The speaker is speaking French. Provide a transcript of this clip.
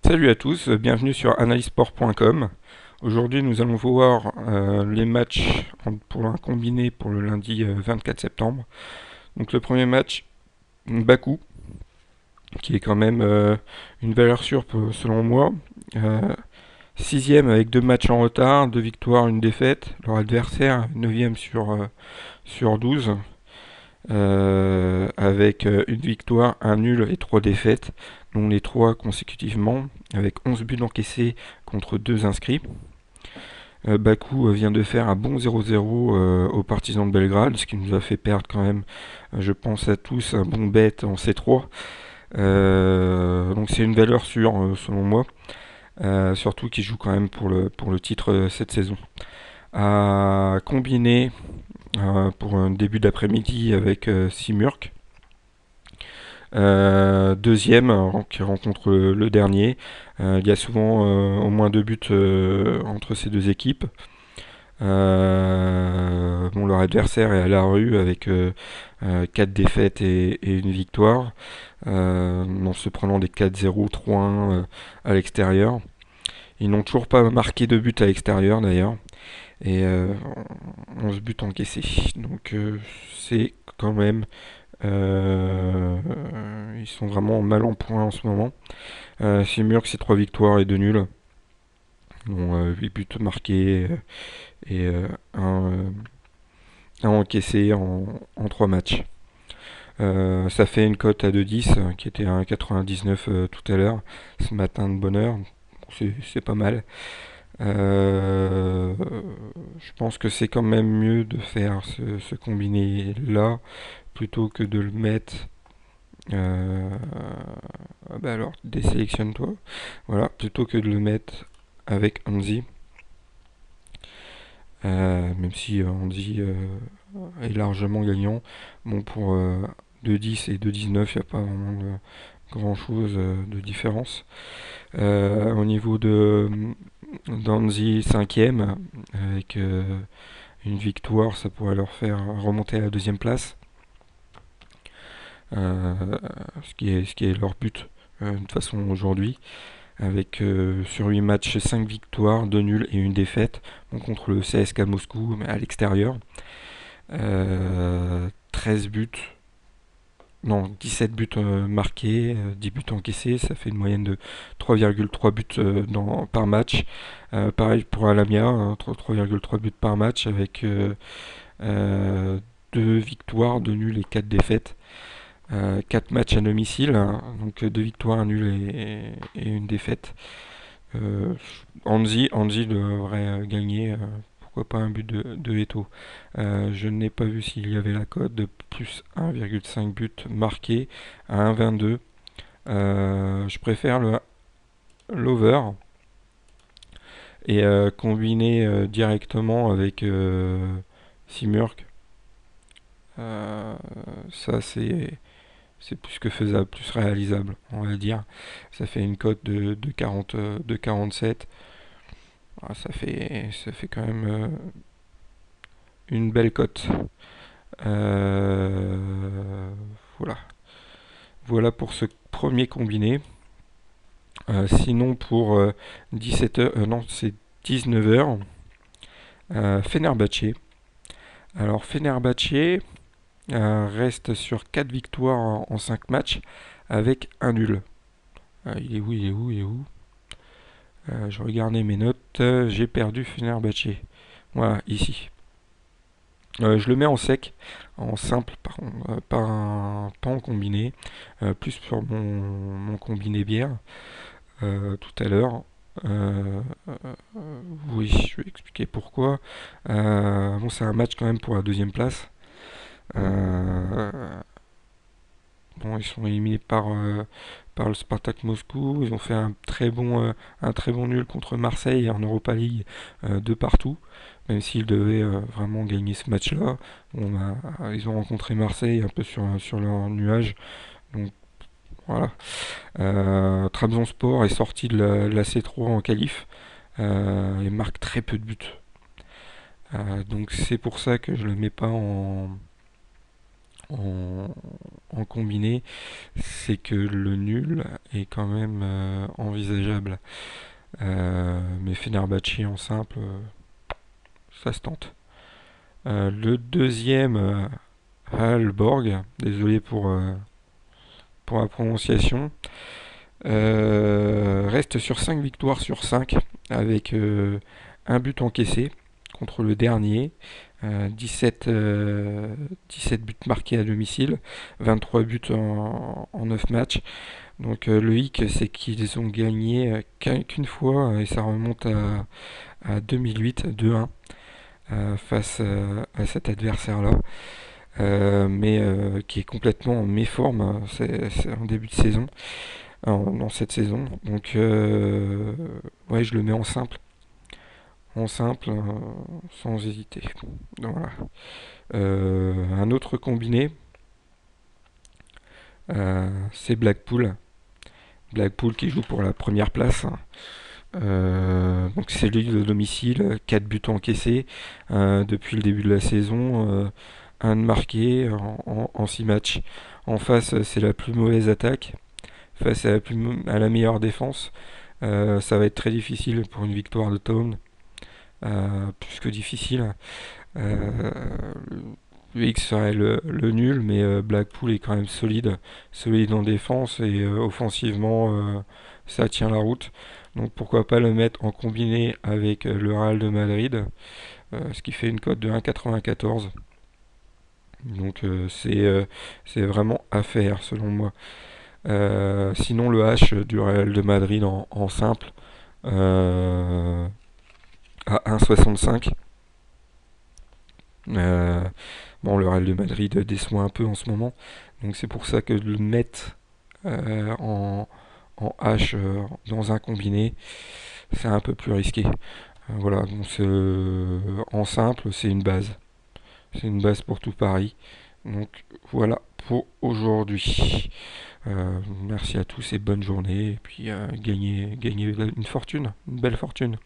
Salut à tous, bienvenue sur analysport.com. Aujourd'hui, nous allons voir les matchs pour un combiné pour le lundi 24 septembre. Donc le premier match, Bakou, qui est quand même une valeur sûre selon moi. Sixième avec deux matchs en retard, deux victoires, une défaite. Leur adversaire, neuvième sur 12, avec une victoire, un nul et trois défaites, dont les trois consécutivement, avec 11 buts encaissés contre 2 inscrits. Bakou vient de faire un bon 0-0 aux Partisans de Belgrade, ce qui nous a fait perdre quand même, je pense à tous, un bon bet en C3. Donc c'est une valeur sûre selon moi, surtout qu'il joue quand même pour le titre cette saison. À combiner pour un début d'après-midi avec Simurk. Deuxième, qui rencontre le dernier. Il y a souvent au moins deux buts entre ces deux équipes. Bon, leur adversaire est à la rue avec 4 défaites et une victoire, en se prenant des 4-0, 3-1 à l'extérieur. Ils n'ont toujours pas marqué de but à l'extérieur d'ailleurs, et 11 buts encaissés. Donc c'est quand même... ils sont vraiment mal en point en ce moment. C'est mieux que ces 3 victoires et 2 nuls. Bon, 8 buts marqués et un encaissé en 3 matchs. Ça fait une cote à 2,10 qui était à 1,99 tout à l'heure, ce matin de bonne heure. C'est pas mal. Je pense que c'est quand même mieux de faire ce combiné là plutôt que de le mettre. Bah alors, désélectionne-toi. Voilà, plutôt que de le mettre avec Anzi. Même si Anzi est largement gagnant. Bon, pour 2,10 et 2,19, il n'y a pas vraiment grand chose de différence. Au niveau de d'Anzi 5ème, avec une victoire, ça pourrait leur faire remonter à la deuxième place. Euh, ce qui est leur but de toute façon aujourd'hui, avec sur 8 matchs 5 victoires, 2 nuls et une défaite, bon, contre le CSKA Moscou, mais à l'extérieur. 13 buts, non, 17 buts marqués, 10 buts encaissés, ça fait une moyenne de 3,3 buts par match. Pareil pour Alamia, hein, 3,3 buts par match, avec 2 victoires, 2 nuls et 4 défaites. 4 matchs à domicile, hein, donc 2 victoires, un nul et une défaite. Euh, Anzi devrait gagner, pourquoi pas un but de Eto. Je n'ai pas vu s'il y avait la cote de plus 1,5 but marqué à 1,22. Je préfère l'over et combiner directement avec Simurk. Ça c'est plus que faisable, plus réalisable, on va dire. Ça fait une cote de 40, de 47. Ah, ça fait quand même une belle cote. Voilà. Voilà pour ce premier combiné. Sinon pour 17h, non c'est 19h, Fenerbahçe. Alors Fenerbahçe reste sur 4 victoires en 5 matchs avec un nul. Il est où, il est où, il est où Je regardais mes notes, j'ai perdu Fenerbahçe. Voilà, ici. Je le mets en sec, en simple, pas en combiné, plus sur mon combiné bière tout à l'heure. Euh, oui, je vais expliquer pourquoi. Bon, c'est un match quand même pour la deuxième place. Euh, bon, ils sont éliminés par le Spartak Moscou. Ils ont fait un très bon nul contre Marseille en Europa League de partout, même s'ils devaient vraiment gagner ce match-là. Bon, bah, ils ont rencontré Marseille un peu sur leur nuage. Donc voilà. Trabzonspor est sorti de la C3 en qualif et marque très peu de buts. Donc c'est pour ça que je le mets pas en, en combiné, c'est que le nul est quand même envisageable. Mais Fenerbahçe en simple, ça se tente. Le deuxième, Aalborg, désolé pour la prononciation, reste sur 5 victoires sur 5 avec un but encaissé contre le dernier, 17 buts marqués à domicile, 23 buts en 9 matchs. Donc le hic, c'est qu'ils ont gagné qu'une fois et ça remonte à 2008, 2-1 face à cet adversaire-là. Mais qui est complètement en méforme, hein. C'est en début de saison, dans cette saison. Donc, ouais, je le mets en simple, sans hésiter. Donc, voilà. Un autre combiné, c'est Blackpool. Blackpool qui joue pour la première place. Donc c'est lui de domicile, 4 buts encaissés depuis le début de la saison, un de marqué en 6 matchs. En face, c'est la plus mauvaise attaque, face à la meilleure défense. Ça va être très difficile pour une victoire de Town, plus que difficile. Euh, le X serait le nul, mais Blackpool est quand même solide en défense et offensivement, ça tient la route. Donc pourquoi pas le mettre en combiné avec le Real de Madrid, ce qui fait une cote de 1,94. Donc c'est vraiment à faire selon moi. Sinon le H du Real de Madrid en simple euh, à 1,65. Euh, bon, le Real de Madrid déçoit un peu en ce moment, donc c'est pour ça que le mettre en H dans un combiné, c'est un peu plus risqué. Voilà, donc en simple, c'est une base. C'est une base pour tout Paris. Donc voilà pour aujourd'hui. Merci à tous et bonne journée. Et puis gagnez une fortune, une belle fortune.